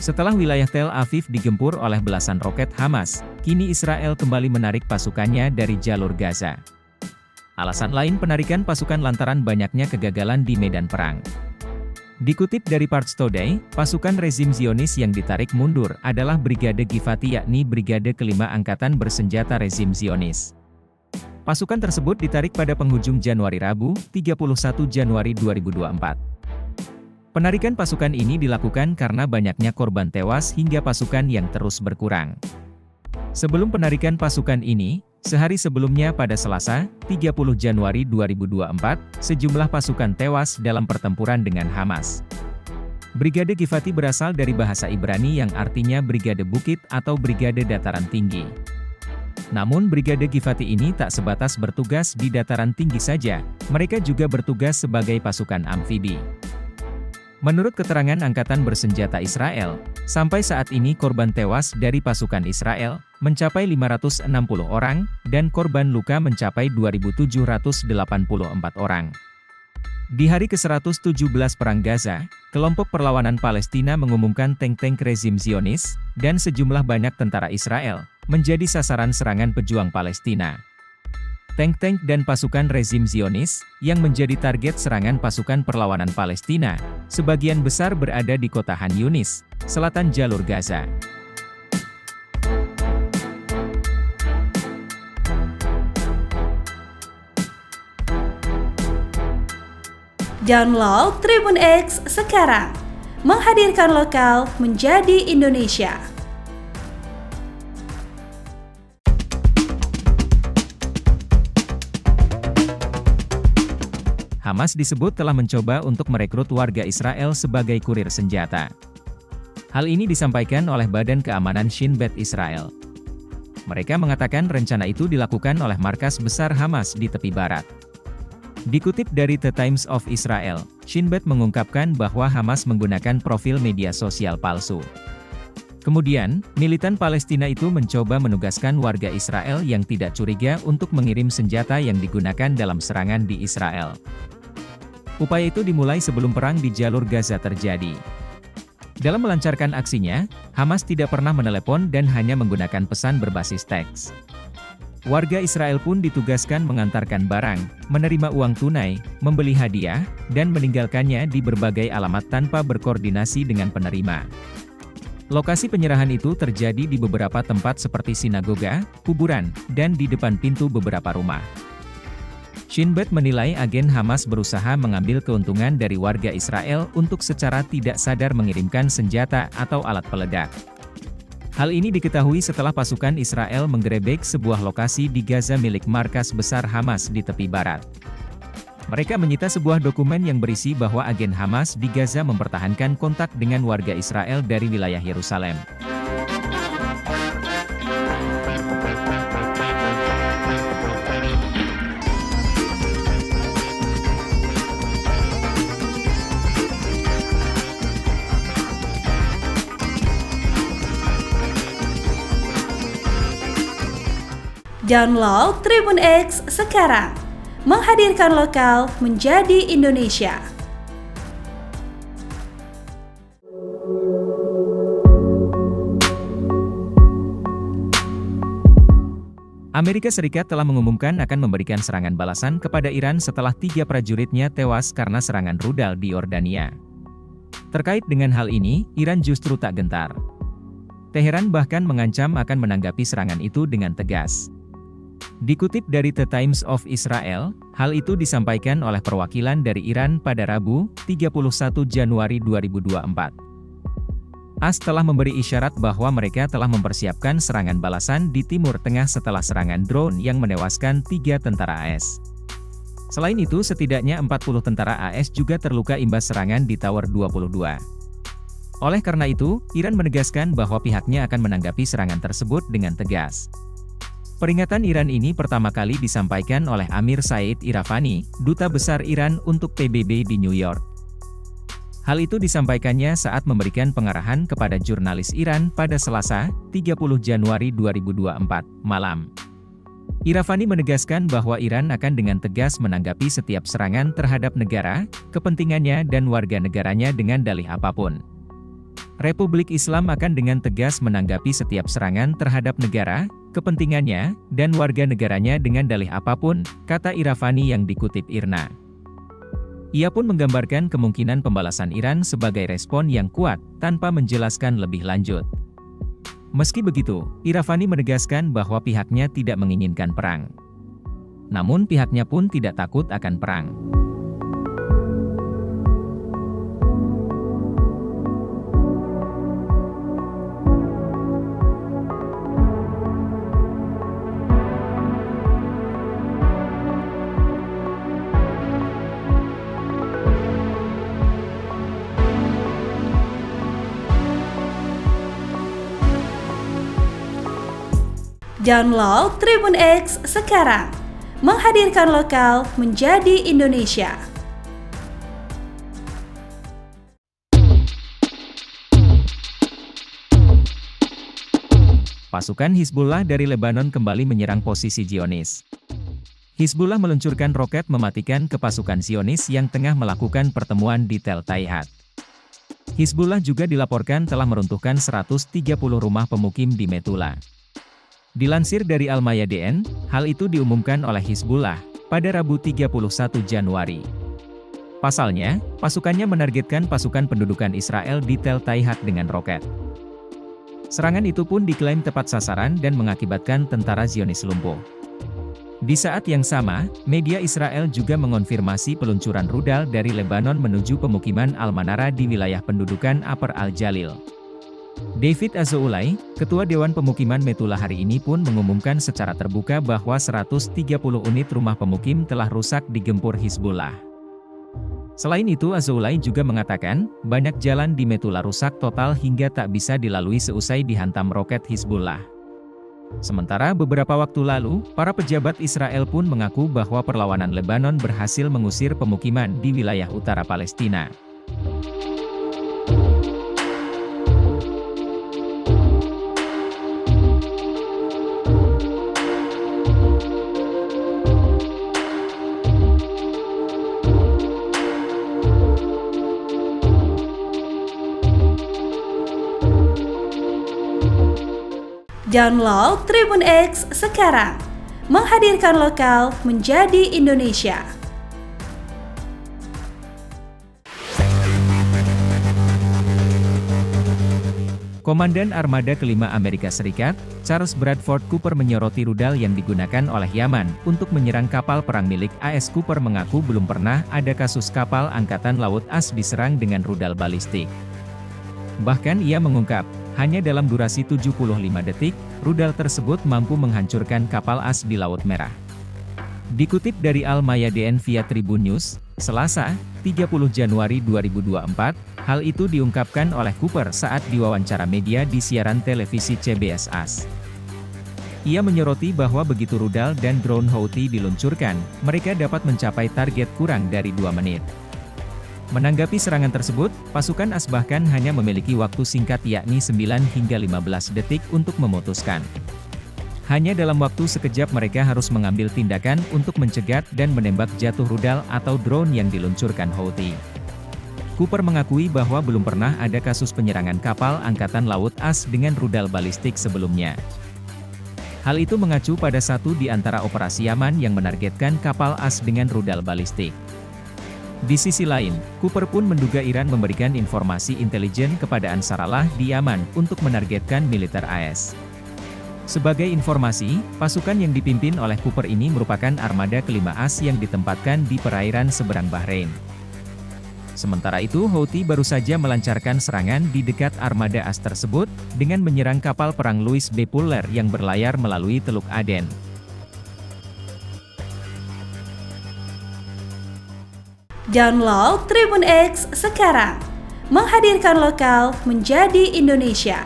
Setelah wilayah Tel Aviv digempur oleh belasan roket Hamas, kini Israel kembali menarik pasukannya dari jalur Gaza. Alasan lain penarikan pasukan lantaran banyaknya kegagalan di medan perang. Dikutip dari Parts Today, pasukan rezim Zionis yang ditarik mundur adalah Brigade Givati, yakni Brigade kelima Angkatan Bersenjata Rezim Zionis. Pasukan tersebut ditarik pada penghujung Januari Rabu, 31 Januari 2024. Penarikan pasukan ini dilakukan karena banyaknya korban tewas hingga pasukan yang terus berkurang. Sebelum penarikan pasukan ini, sehari sebelumnya pada Selasa, 30 Januari 2024, sejumlah pasukan tewas dalam pertempuran dengan Hamas. Brigade Givati berasal dari bahasa Ibrani yang artinya Brigade Bukit atau Brigade Dataran Tinggi. Namun Brigade Givati ini tak sebatas bertugas di dataran tinggi saja, mereka juga bertugas sebagai pasukan amfibi. Menurut keterangan Angkatan Bersenjata Israel, sampai saat ini korban tewas dari pasukan Israel mencapai 560 orang, dan korban luka mencapai 2.784 orang. Di hari ke-117 Perang Gaza, kelompok perlawanan Palestina mengumumkan tank-tank rezim Zionis, dan sejumlah banyak tentara Israel, menjadi sasaran serangan pejuang Palestina. Tank-tank dan pasukan rezim Zionis, yang menjadi target serangan pasukan perlawanan Palestina, sebagian besar berada di kota Han Yunis, selatan jalur Gaza. Download Tribun X sekarang, menghadirkan lokal menjadi Indonesia. Hamas disebut telah mencoba untuk merekrut warga Israel sebagai kurir senjata. Hal ini disampaikan oleh Badan Keamanan Shin Bet Israel. Mereka mengatakan rencana itu dilakukan oleh markas besar Hamas di tepi barat. Dikutip dari The Times of Israel, Shin Bet mengungkapkan bahwa Hamas menggunakan profil media sosial palsu. Kemudian, militan Palestina itu mencoba menugaskan warga Israel yang tidak curiga untuk mengirim senjata yang digunakan dalam serangan di Israel. Upaya itu dimulai sebelum perang di jalur Gaza terjadi. Dalam melancarkan aksinya, Hamas tidak pernah menelepon dan hanya menggunakan pesan berbasis teks. Warga Israel pun ditugaskan mengantarkan barang, menerima uang tunai, membeli hadiah, dan meninggalkannya di berbagai alamat tanpa berkoordinasi dengan penerima. Lokasi penyerahan itu terjadi di beberapa tempat seperti sinagoga, kuburan, dan di depan pintu beberapa rumah. Shin Bet menilai agen Hamas berusaha mengambil keuntungan dari warga Israel untuk secara tidak sadar mengirimkan senjata atau alat peledak. Hal ini diketahui setelah pasukan Israel menggerebek sebuah lokasi di Gaza milik markas besar Hamas di tepi barat. Mereka menyita sebuah dokumen yang berisi bahwa agen Hamas di Gaza mempertahankan kontak dengan warga Israel dari wilayah Yerusalem. Download Tribun X sekarang, menghadirkan lokal menjadi Indonesia. Amerika Serikat telah mengumumkan akan memberikan serangan balasan kepada Iran setelah 3 prajuritnya tewas karena serangan rudal di Yordania. Terkait dengan hal ini, Iran justru tak gentar. Teheran bahkan mengancam akan menanggapi serangan itu dengan tegas. Dikutip dari The Times of Israel, hal itu disampaikan oleh perwakilan dari Iran pada Rabu, 31 Januari 2024. AS telah memberi isyarat bahwa mereka telah mempersiapkan serangan balasan di Timur Tengah setelah serangan drone yang menewaskan 3 tentara AS. Selain itu, setidaknya 40 tentara AS juga terluka imbas serangan di Tower 22. Oleh karena itu, Iran menegaskan bahwa pihaknya akan menanggapi serangan tersebut dengan tegas. Peringatan Iran ini pertama kali disampaikan oleh Amir Said Iravani, Duta Besar Iran untuk PBB di New York. Hal itu disampaikannya saat memberikan pengarahan kepada jurnalis Iran pada Selasa, 30 Januari 2024, malam. Iravani menegaskan bahwa Iran akan dengan tegas menanggapi setiap serangan terhadap negara, kepentingannya dan warga negaranya dengan dalih apapun. Republik Islam akan dengan tegas menanggapi setiap serangan terhadap negara, kepentingannya, dan warga negaranya dengan dalih apapun, kata Iravani yang dikutip IRNA. Ia pun menggambarkan kemungkinan pembalasan Iran sebagai respon yang kuat, tanpa menjelaskan lebih lanjut. Meski begitu, Iravani menegaskan bahwa pihaknya tidak menginginkan perang. Namun pihaknya pun tidak takut akan perang. Download Tribun X sekarang, menghadirkan lokal menjadi Indonesia. Pasukan Hizbullah dari Lebanon kembali menyerang posisi Zionis. Hizbullah meluncurkan roket mematikan ke pasukan Zionis yang tengah melakukan pertemuan di Tel Taihat. Hizbullah juga dilaporkan telah meruntuhkan 130 rumah pemukim di Metula. Dilansir dari Al-Mayadeen, hal itu diumumkan oleh Hizbullah pada Rabu 31 Januari. Pasalnya, pasukannya menargetkan pasukan pendudukan Israel di Tel Taihat dengan roket. Serangan itu pun diklaim tepat sasaran dan mengakibatkan tentara Zionis lumpuh. Di saat yang sama, media Israel juga mengonfirmasi peluncuran rudal dari Lebanon menuju pemukiman Al-Manara di wilayah pendudukan Upper Al-Jalil. David Azoulay, Ketua Dewan Pemukiman Metula hari ini pun mengumumkan secara terbuka bahwa 130 unit rumah pemukim telah rusak digempur Hizbullah. Selain itu Azoulay juga mengatakan, banyak jalan di Metula rusak total hingga tak bisa dilalui seusai dihantam roket Hizbullah. Sementara beberapa waktu lalu, para pejabat Israel pun mengaku bahwa perlawanan Lebanon berhasil mengusir pemukiman di wilayah utara Palestina. Download Tribun X sekarang, menghadirkan lokal menjadi Indonesia. Komandan Armada Kelima Amerika Serikat, Charles Bradford Cooper menyoroti rudal yang digunakan oleh Yaman untuk menyerang kapal perang milik AS. Cooper mengaku belum pernah ada kasus kapal Angkatan Laut AS diserang dengan rudal balistik. Bahkan ia mengungkap, hanya dalam durasi 75 detik, rudal tersebut mampu menghancurkan kapal AS di Laut Merah. Dikutip dari Al-Mayadeen via Tribun News, Selasa, 30 Januari 2024, hal itu diungkapkan oleh Cooper saat diwawancara media di siaran televisi CBS AS. Ia menyoroti bahwa begitu rudal dan drone Houthi diluncurkan, mereka dapat mencapai target kurang dari 2 menit. Menanggapi serangan tersebut, pasukan AS bahkan hanya memiliki waktu singkat yakni 9 hingga 15 detik untuk memutuskan. Hanya dalam waktu sekejap mereka harus mengambil tindakan untuk mencegat dan menembak jatuh rudal atau drone yang diluncurkan Houthi. Cooper mengakui bahwa belum pernah ada kasus penyerangan kapal Angkatan Laut AS dengan rudal balistik sebelumnya. Hal itu mengacu pada satu di antara operasi Yaman yang menargetkan kapal AS dengan rudal balistik. Di sisi lain, Cooper pun menduga Iran memberikan informasi intelijen kepada Ansarallah di Yaman untuk menargetkan militer AS. Sebagai informasi, pasukan yang dipimpin oleh Cooper ini merupakan armada kelima AS yang ditempatkan di perairan seberang Bahrain. Sementara itu Houthi baru saja melancarkan serangan di dekat armada AS tersebut, dengan menyerang kapal perang Louis B. Fuller yang berlayar melalui Teluk Aden. Download Tribun X sekarang, menghadirkan lokal menjadi Indonesia.